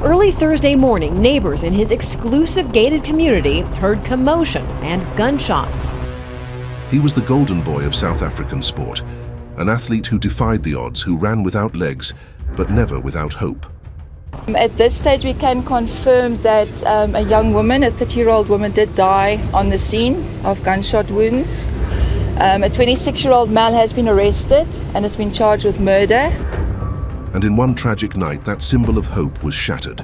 Early Thursday morning, neighbors in his exclusive gated community heard commotion and gunshots. He was the golden boy of South African sport, an athlete who defied the odds, who ran without legs, but never without hope. At this stage, we can confirm that a young woman, a 30-year-old woman, did die on the scene of gunshot wounds. A 26-year-old male has been arrested and has been charged with murder. And in one tragic night, that symbol of hope was shattered.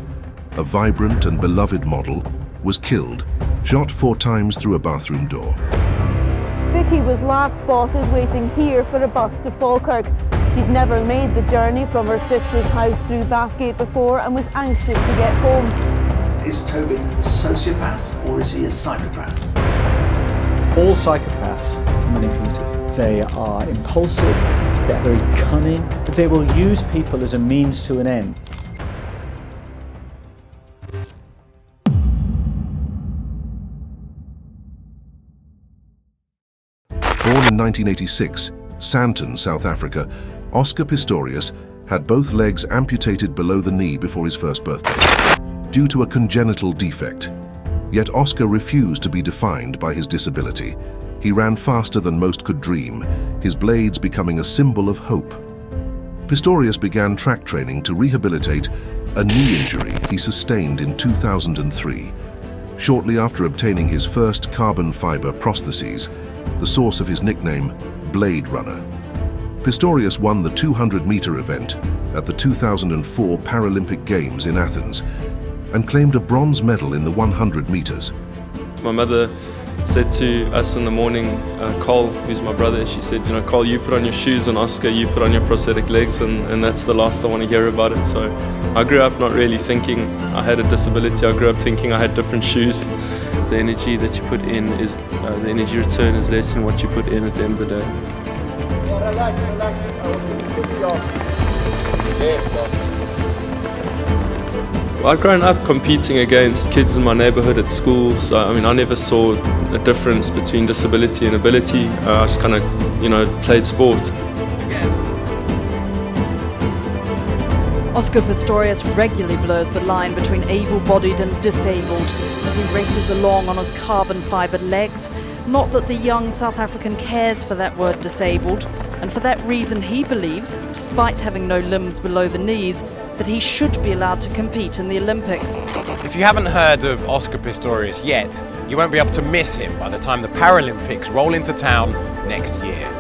A vibrant and beloved model was killed, shot 4 times through a bathroom door. Vicky was last spotted waiting here for a bus to Falkirk. She'd never made the journey from her sister's house through Bathgate before and was anxious to get home. Is Toby a sociopath or is he a psychopath? All psychopaths are manipulative. They are impulsive, they're very cunning. They will use people as a means to an end. Born in 1986, Sandton, South Africa, Oscar Pistorius had both legs amputated below the knee before his first birthday, due to a congenital defect. Yet Oscar refused to be defined by his disability. He ran faster than most could dream, his blades becoming a symbol of hope. Pistorius began track training to rehabilitate a knee injury he sustained in 2003. Shortly after obtaining his first carbon fiber prostheses, the source of his nickname, Blade Runner. Pistorius won the 200-meter event at the 2004 Paralympic Games in Athens and claimed a bronze medal in the 100 meters. My mother said to us in the morning, Cole, who's my brother, she said, Cole, you put on your shoes, and Oscar, you put on your prosthetic legs, and that's the last I want to hear about it. So I grew up not really thinking I had a disability. I grew up thinking I had different shoes. The energy that you put in is, the energy return is less than what you put in at the end of the day. Well, I'd grown up competing against kids in my neighborhood at school, so I never saw a difference between disability and ability. I just kind of, played sport. Oscar Pistorius regularly blurs the line between able-bodied and disabled as he races along on his carbon-fibered legs. Not that the young South African cares for that word disabled, and for that reason he believes, despite having no limbs below the knees, that he should be allowed to compete in the Olympics. If you haven't heard of Oscar Pistorius yet, you won't be able to miss him by the time the Paralympics roll into town next year.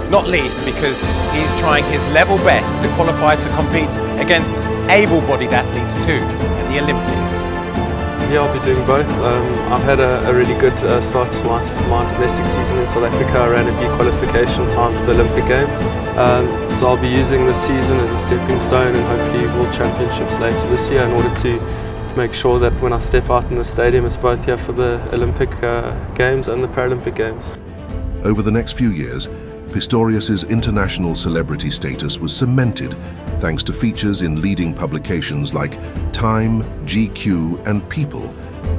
Not least because he's trying his level best to qualify to compete against able-bodied athletes too at the Olympics. Yeah, I'll be doing both. I've had a really good start to my domestic season in South Africa. I ran a B qualification time for the Olympic Games. So I'll be using this season as a stepping stone and hopefully World Championships later this year in order to make sure that when I step out in the stadium, it's both here for the Olympic Games and the Paralympic Games. Over the next few years, Pistorius's international celebrity status was cemented thanks to features in leading publications like Time, GQ, and People,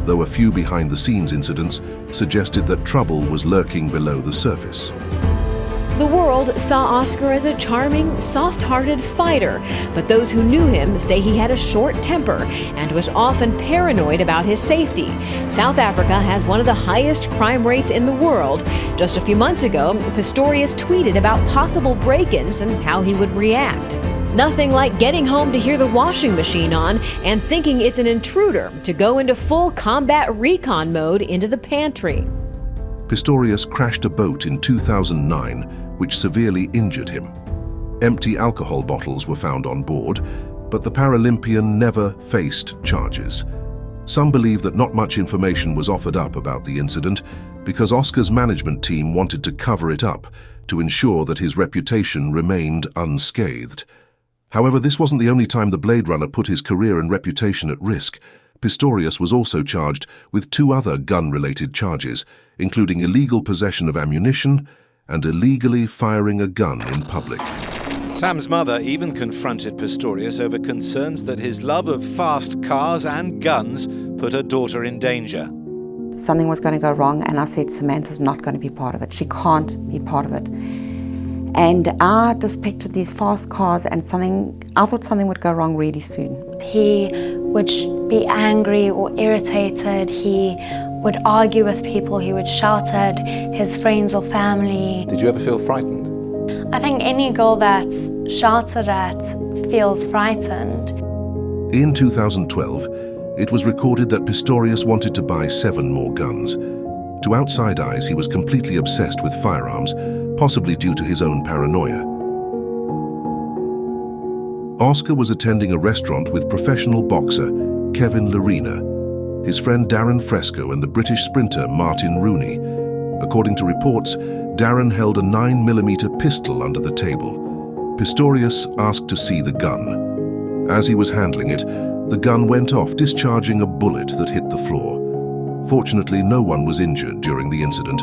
though a few behind-the-scenes incidents suggested that trouble was lurking below the surface. The world saw Oscar as a charming, soft-hearted fighter, but those who knew him say he had a short temper and was often paranoid about his safety. South Africa has one of the highest crime rates in the world. Just a few months ago, Pistorius tweeted about possible break-ins and how he would react. Nothing like getting home to hear the washing machine on and thinking it's an intruder to go into full combat recon mode into the pantry. Pistorius crashed a boat in 2009, which severely injured him. Empty alcohol bottles were found on board, but the Paralympian never faced charges. Some believe that not much information was offered up about the incident because Oscar's management team wanted to cover it up to ensure that his reputation remained unscathed. However, this wasn't the only time the Blade Runner put his career and reputation at risk. Pistorius was also charged with 2 other gun-related charges, including illegal possession of ammunition and illegally firing a gun in public. Sam's mother even confronted Pistorius over concerns that his love of fast cars and guns put her daughter in danger. Something was going to go wrong, and I said, Samantha's not going to be part of it. She can't be part of it. And I just pictured these fast cars and I thought something would go wrong really soon. He would be angry or irritated. He would argue with people. He would shout at his friends or family. Did you ever feel frightened? I think any girl that's shouted at feels frightened. In 2012, it was recorded that Pistorius wanted to buy 7 more guns. To outside eyes, he was completely obsessed with firearms, possibly due to his own paranoia. Oscar was attending a restaurant with professional boxer Kevin Lerena, his friend Darren Fresco and the British sprinter Martin Rooney. According to reports, Darren held a 9mm pistol under the table. Pistorius asked to see the gun. As he was handling it, the gun went off, discharging a bullet that hit the floor. Fortunately, no one was injured during the incident.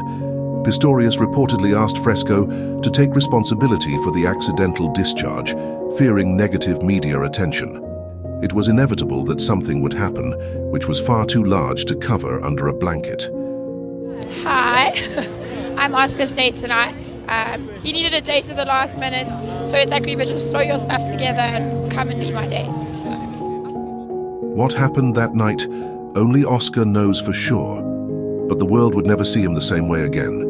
Pistorius reportedly asked Fresco to take responsibility for the accidental discharge, fearing negative media attention. It was inevitable that something would happen, which was far too large to cover under a blanket. Hi, I'm Oscar's date tonight. He needed a date at the last minute, so it's like, Reeva, just throw your stuff together and come and be my date. So. What happened that night, only Oscar knows for sure, but the world would never see him the same way again.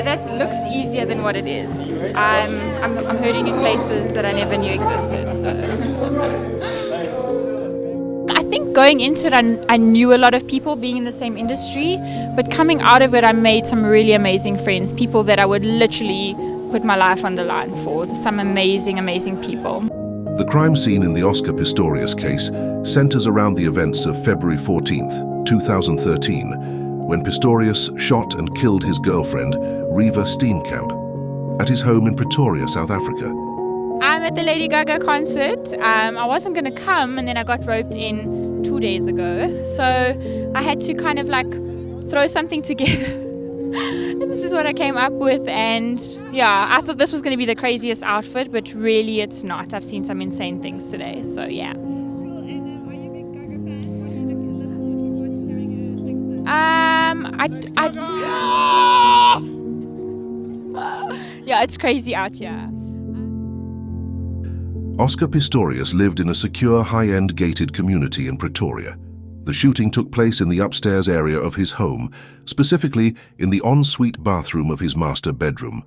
That looks easier than what it is. I'm hurting in places that I never knew existed. So. I think going into it, I knew a lot of people being in the same industry, but coming out of it, I made some really amazing friends, people that I would literally put my life on the line for. Some amazing, amazing people. The crime scene in the Oscar Pistorius case centers around the events of February 14th, 2013, when Pistorius shot and killed his girlfriend, Reeva Steenkamp, at his home in Pretoria, South Africa. I'm at the Lady Gaga concert. I wasn't going to come, and then I got roped in 2 days ago. So I had to kind of like throw something together. And this is what I came up with. And yeah, I thought this was going to be the craziest outfit, but really it's not. I've seen some insane things today. So yeah. Yeah, it's crazy out here. Oscar Pistorius lived in a secure, high-end gated community in Pretoria. The shooting took place in the upstairs area of his home, specifically in the ensuite bathroom of his master bedroom.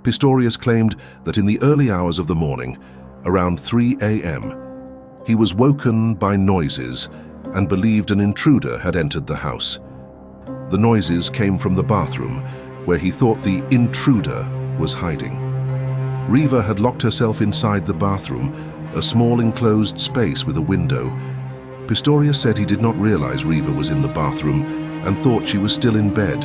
Pistorius claimed that in the early hours of the morning, around 3 a.m., he was woken by noises and believed an intruder had entered the house. The noises came from the bathroom, where he thought the intruder was hiding. Reeva had locked herself inside the bathroom, a small enclosed space with a window. Pistorius said he did not realize Reeva was in the bathroom and thought she was still in bed.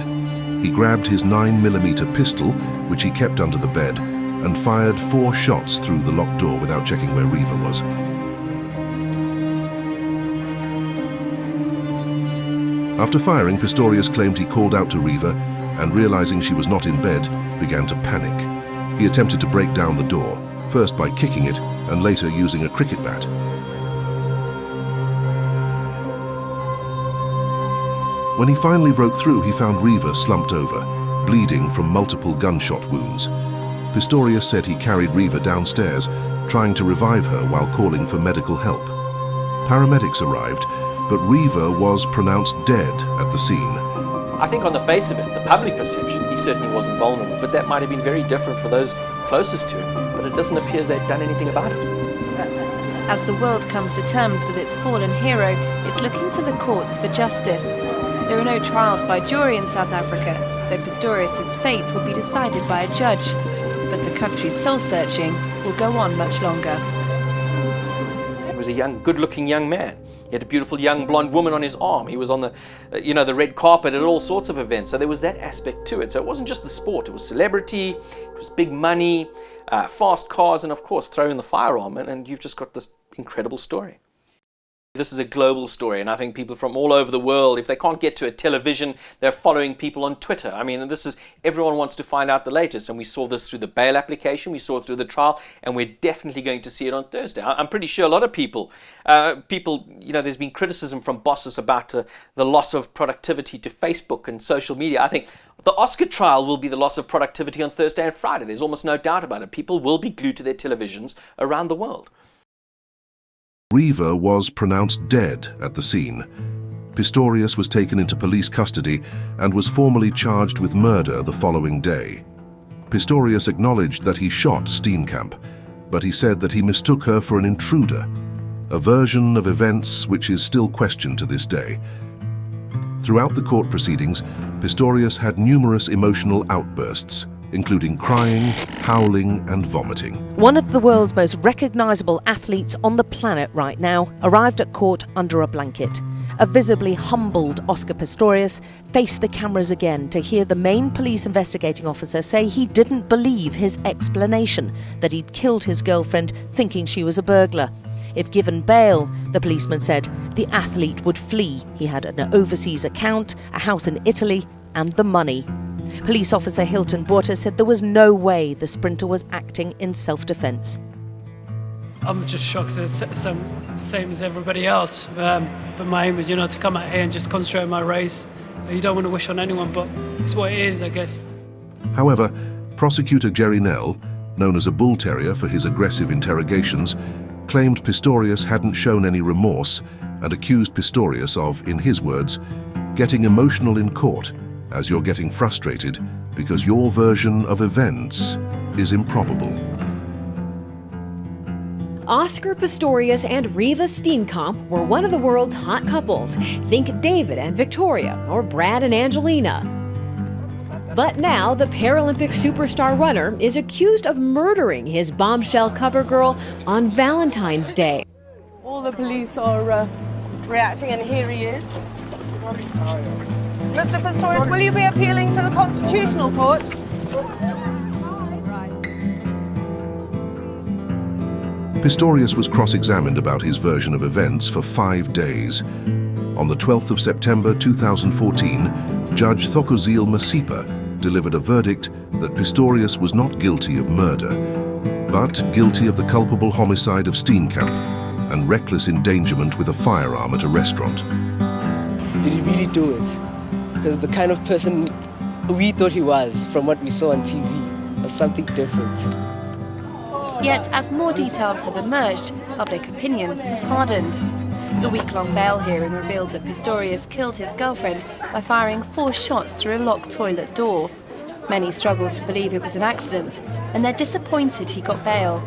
He grabbed his 9mm pistol, which he kept under the bed, and fired 4 shots through the locked door without checking where Reeva was. After firing, Pistorius claimed he called out to Reeva and, realizing she was not in bed, began to panic. He attempted to break down the door, first by kicking it and later using a cricket bat. When he finally broke through, he found Reeva slumped over, bleeding from multiple gunshot wounds. Pistorius said he carried Reeva downstairs, trying to revive her while calling for medical help. Paramedics arrived, but Reeva was pronounced dead at the scene. I think on the face of it, the public perception, he certainly wasn't vulnerable, but that might have been very different for those closest to him, but it doesn't appear as they've done anything about it. As the world comes to terms with its fallen hero, it's looking to the courts for justice. There are no trials by jury in South Africa, so Pistorius' fate will be decided by a judge, but the country's soul-searching will go on much longer. He was a young, good-looking young man. He had a beautiful young blonde woman on his arm. He was on the, the red carpet at all sorts of events. So there was that aspect to it. So it wasn't just the sport. It was celebrity, it was big money, fast cars, and of course, throw in the firearm, and you've just got this incredible story. This is a global story, and I think people from all over the world, if they can't get to a television, they're following people on Twitter. I mean, everyone wants to find out the latest, and we saw this through the bail application, we saw it through the trial, and we're definitely going to see it on Thursday. I'm pretty sure a lot of people, there's been criticism from bosses about the loss of productivity to Facebook and social media. I think the Oscar trial will be the loss of productivity on Thursday and Friday. There's almost no doubt about it. People will be glued to their televisions around the world. Reeva was pronounced dead at the scene. Pistorius was taken into police custody and was formally charged with murder the following day. Pistorius acknowledged that he shot Steenkamp, but he said that he mistook her for an intruder, a version of events which is still questioned to this day. Throughout the court proceedings, Pistorius had numerous emotional outbursts, including crying, howling and vomiting. One of the world's most recognisable athletes on the planet right now arrived at court under a blanket. A visibly humbled Oscar Pistorius faced the cameras again to hear the main police investigating officer say he didn't believe his explanation, that he'd killed his girlfriend thinking she was a burglar. If given bail, the policeman said, the athlete would flee. He had an overseas account, a house in Italy and the money. Police officer Hilton Borter said there was no way the sprinter was acting in self-defence. I'm just shocked. It's same as everybody else. But my aim is, to come out here and just concentrate on my race. You don't want to wish on anyone, but it's what it is, I guess. However, prosecutor Jerry Nell, known as a bull terrier for his aggressive interrogations, claimed Pistorius hadn't shown any remorse and accused Pistorius of, in his words, getting emotional in court as you're getting frustrated because your version of events is improbable. Oscar Pistorius and Reeva Steenkamp were one of the world's hot couples. Think David and Victoria, or Brad and Angelina. But now the Paralympic superstar runner is accused of murdering his bombshell cover girl on Valentine's Day. All the police are reacting, and here he is. Mr. Pistorius, will you be appealing to the Constitutional Court? Pistorius was cross-examined about his version of events for 5 days. On the 12th of September 2014, Judge Thokozile Masipa delivered a verdict that Pistorius was not guilty of murder, but guilty of the culpable homicide of Steenkamp and reckless endangerment with a firearm at a restaurant. Did he really do it? Because the kind of person we thought he was from what we saw on TV was something different. Yet, as more details have emerged, public opinion has hardened. The week-long bail hearing revealed that Pistorius killed his girlfriend by firing 4 shots through a locked toilet door. Many struggled to believe it was an accident, and they're disappointed he got bail.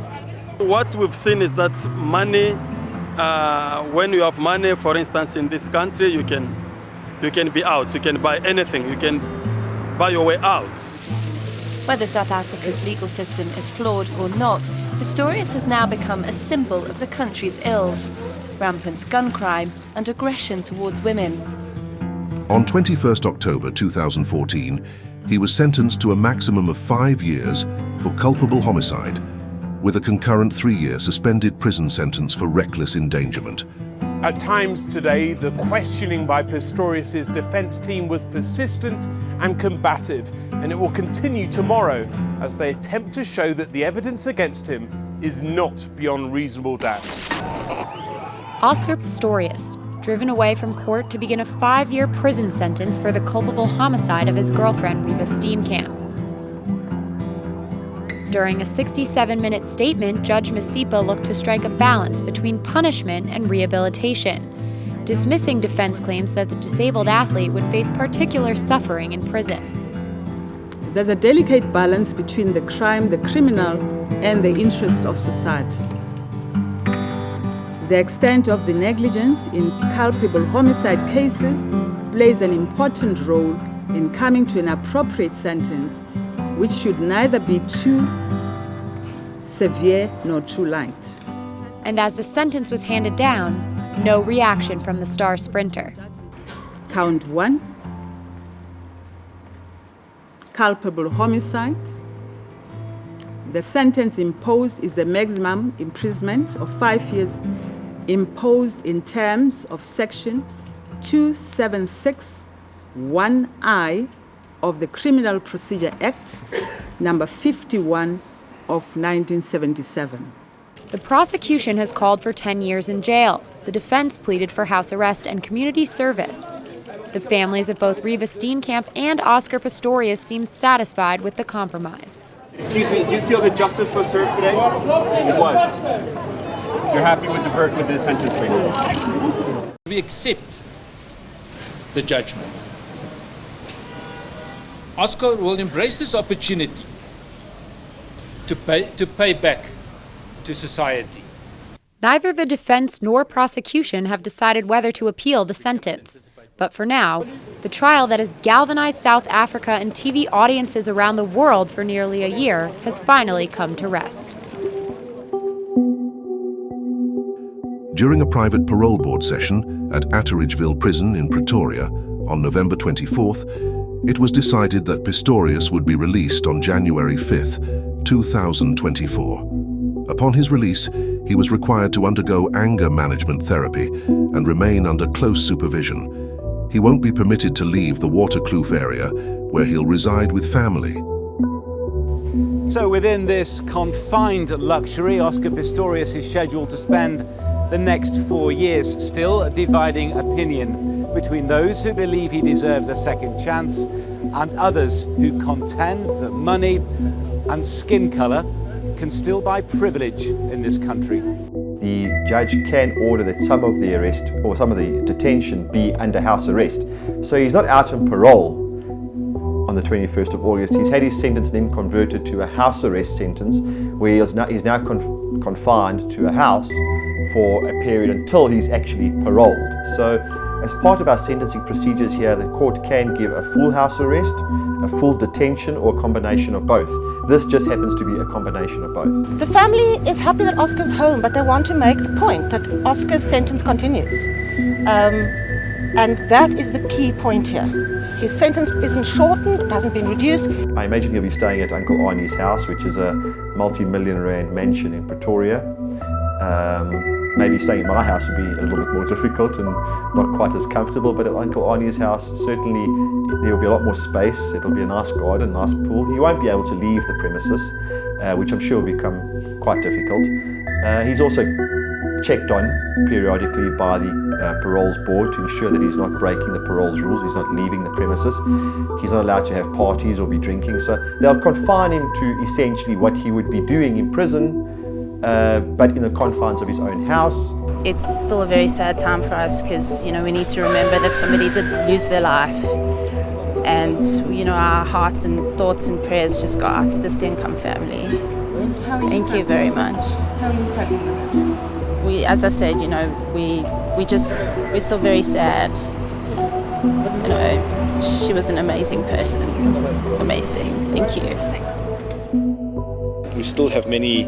What we've seen is that money, when you have money, for instance, in this country, you can be out, you can buy anything, you can buy your way out. Whether South Africa's legal system is flawed or not, Pistorius has now become a symbol of the country's ills: rampant gun crime and aggression towards women. On 21st October 2014, he was sentenced to a maximum of 5 years for culpable homicide, with a concurrent 3-year suspended prison sentence for reckless endangerment. At times today, the questioning by Pistorius' defence team was persistent and combative, and it will continue tomorrow as they attempt to show that the evidence against him is not beyond reasonable doubt. Oscar Pistorius, driven away from court to begin a 5-year prison sentence for the culpable homicide of his girlfriend, Reeva Steenkamp. During a 67-minute statement, Judge Masipa looked to strike a balance between punishment and rehabilitation, dismissing defense claims that the disabled athlete would face particular suffering in prison. There's a delicate balance between the crime, the criminal, and the interests of society. The extent of the negligence in culpable homicide cases plays an important role in coming to an appropriate sentence, which should neither be too severe nor too light. And as the sentence was handed down, no reaction from the star sprinter. Count 1, culpable homicide. The sentence imposed is a maximum imprisonment of 5 years imposed in terms of Section 276(1)(I) of the Criminal Procedure Act, number 51 of 1977. The prosecution has called for 10 years in jail. The defense pleaded for house arrest and community service. The families of both Reeva Steenkamp and Oscar Pistorius seem satisfied with the compromise. Excuse me, do you feel that justice was served today? It was. You're happy with the verdict, with the sentencing? We accept the judgment. Oscar will embrace this opportunity to pay back to society. Neither the defense nor prosecution have decided whether to appeal the sentence. But for now, the trial that has galvanized South Africa and TV audiences around the world for nearly a year has finally come to rest. During a private parole board session at Atteridgeville Prison in Pretoria on November 24th, it was decided that Pistorius would be released on January 5th, 2024. Upon his release, he was required to undergo anger management therapy and remain under close supervision. He won't be permitted to leave the Waterkloof area, where he'll reside with family. So within this confined luxury, Oscar Pistorius is scheduled to spend the next 4 years, still dividing opinion between those who believe he deserves a second chance and others who contend that money and skin color can still buy privilege in this country. The judge can order that some of the arrest or some of the detention be under house arrest. So he's not out on parole on the 21st of August. He's had his sentence then converted to a house arrest sentence, where he's now confined to a house for a period until he's actually paroled. So as part of our sentencing procedures here, the court can give a full house arrest, a full detention, or a combination of both. This just happens to be a combination of both. The family is happy that Oscar's home, but they want to make the point that Oscar's sentence continues. And that is the key point here. His sentence isn't shortened, it hasn't been reduced. I imagine he'll be staying at Uncle Arnie's house, which is a multi-million rand mansion in Pretoria. Maybe staying in my house would be a little bit more difficult and not quite as comfortable, but at Uncle Arnie's house, certainly there will be a lot more space. It'll be a nice garden, nice pool. He won't be able to leave the premises, which I'm sure will become quite difficult. He's also checked on periodically by the paroles board to ensure that he's not breaking the paroles rules, he's not leaving the premises, he's not allowed to have parties or be drinking. So they'll confine him to essentially what he would be doing in prison, but in the confines of his own house. It's still a very sad time for us because, we need to remember that somebody did lose their life. And, our hearts and thoughts and prayers just go out to the Steenkamp family. Thank you very much. We, as I said, we're still very sad. She was an amazing person. Amazing. Thank you. Thanks. We still have many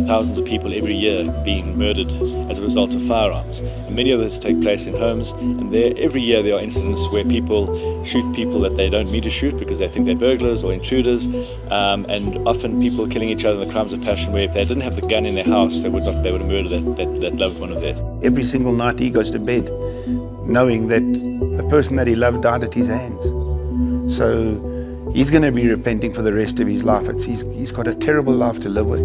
thousands of people every year being murdered as a result of firearms. And many of those take place in homes, and every year there are incidents where people shoot people that they don't mean to shoot because they think they're burglars or intruders, and often people killing each other in the crimes of passion, where if they didn't have the gun in their house, they would not be able to murder that loved one of theirs. Every single night he goes to bed knowing that the person that he loved died at his hands. So he's going to be repenting for the rest of his life. He's got a terrible life to live with.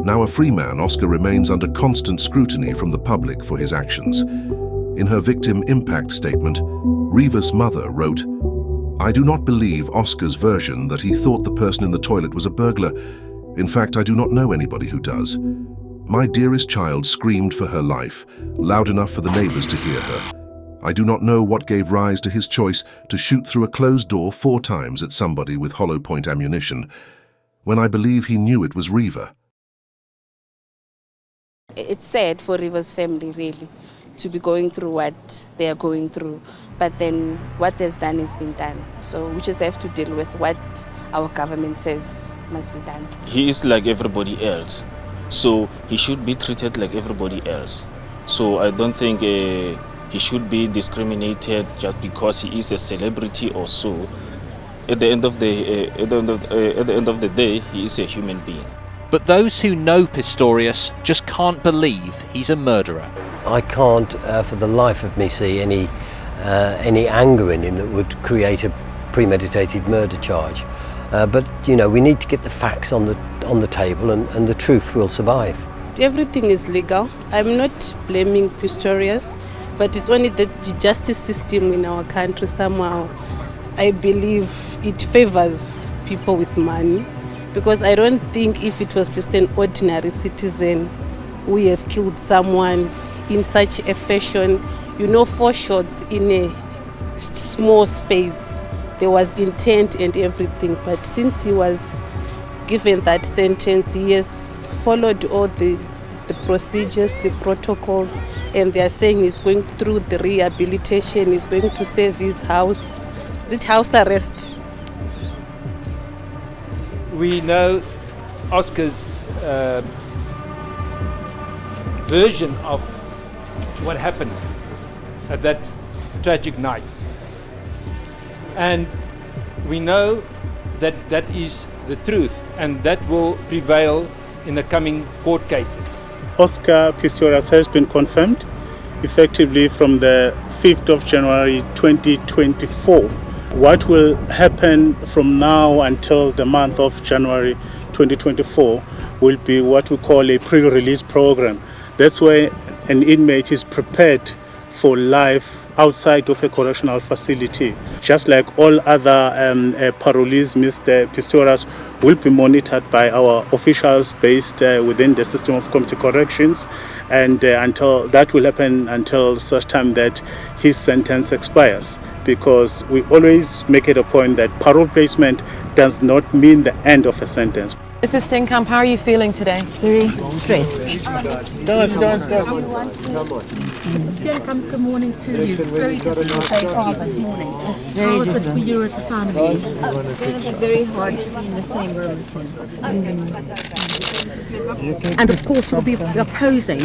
Now a free man, Oscar remains under constant scrutiny from the public for his actions. In her victim impact statement, Reeva's mother wrote, "I do not believe Oscar's version that he thought the person in the toilet was a burglar. In fact, I do not know anybody who does. My dearest child screamed for her life, loud enough for the neighbors to hear her. I do not know what gave rise to his choice to shoot through a closed door 4 times at somebody with hollow point ammunition, when I believe he knew it was Reeva." It's sad for Reeva's family, really, to be going through what they are going through. But then what is done is been done. So we just have to deal with what our government says must be done. He is like everybody else, so he should be treated like everybody else. So I don't think he should be discriminated just because he is a celebrity or so. At the end of the day, he is a human being. But those who know Pistorius just can't believe he's a murderer. I can't, for the life of me, see any anger in him that would create a premeditated murder charge. But you know, we need to get the facts on the table, and the truth will survive. Everything is legal. I'm not blaming Pistorius, but it's only that the justice system in our country somehow, I believe it favors people with money, because I don't think if it was just an ordinary citizen who have killed someone in such a fashion, you know, 4 shots in a small space, there was intent and everything. But since he was given that sentence, he has followed all the procedures, the protocols, and they are saying he's going through the rehabilitation, he's going to save his house. Is it house arrest? We know Oscar's version of what happened at that tragic night. And we know that that is the truth, and that will prevail in the coming court cases. Oscar Pistorius has been confirmed effectively from the 5th of January 2024. What will happen from now until the month of January 2024 will be what we call a pre-release program. That's where an inmate is prepared for life outside of a correctional facility. Just like all other parolees, Mr. Pistorius will be monitored by our officials based within the system of community corrections, and until that will happen until such time that his sentence expires, because we always make it a point that parole placement does not mean the end of a sentence. Mrs. Steenkamp, how are you feeling today? Very stressed. Guys. Mrs. Steenkamp, good morning to you. Very difficult day for this morning. How is it for you as a family? It's very hard to be in the same room as him. And of course, we'll be opposing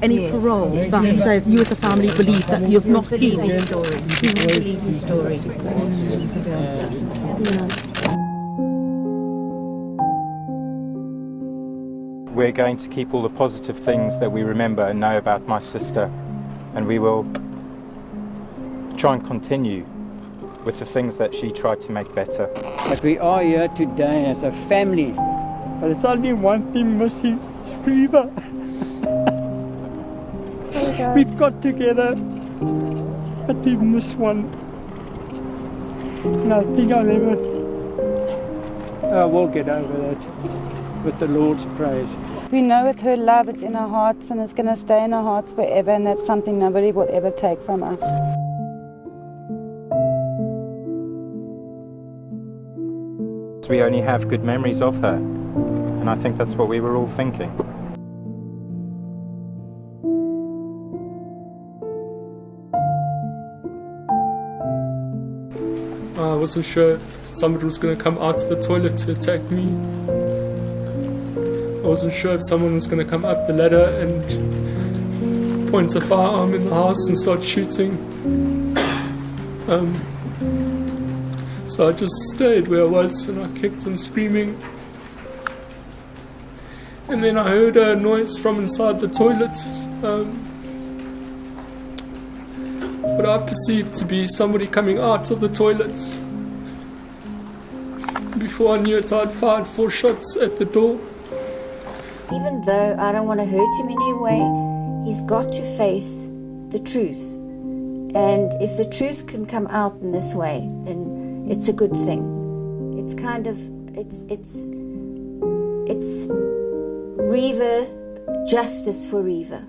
any parole, but so you as a family believe that you have not believed his story. You believe his story. We're going to keep all the positive things that we remember and know about my sister, and we will try and continue with the things that she tried to make better. But we are here today as a family. But it's only one thing missing, it's Reeva. We've got together, but we miss one. And I think I will get over that with the Lord's praise. We know with her love it's in our hearts, and it's going to stay in our hearts forever, and that's something nobody will ever take from us. We only have good memories of her, and I think that's what we were all thinking. I wasn't sure if somebody was going to come out of the toilet to attack me. I wasn't sure if someone was going to come up the ladder and point a firearm in the house and start shooting. So I just stayed where I was, and I kept on screaming. And then I heard a noise from inside the toilet, what I perceived to be somebody coming out of the toilet. Before I knew it, I'd fired 4 shots at the door. Even though I don't want to hurt him in any way, he's got to face the truth. And if the truth can come out in this way, then it's a good thing. It's kind of, it's Reeva, justice for Reeva.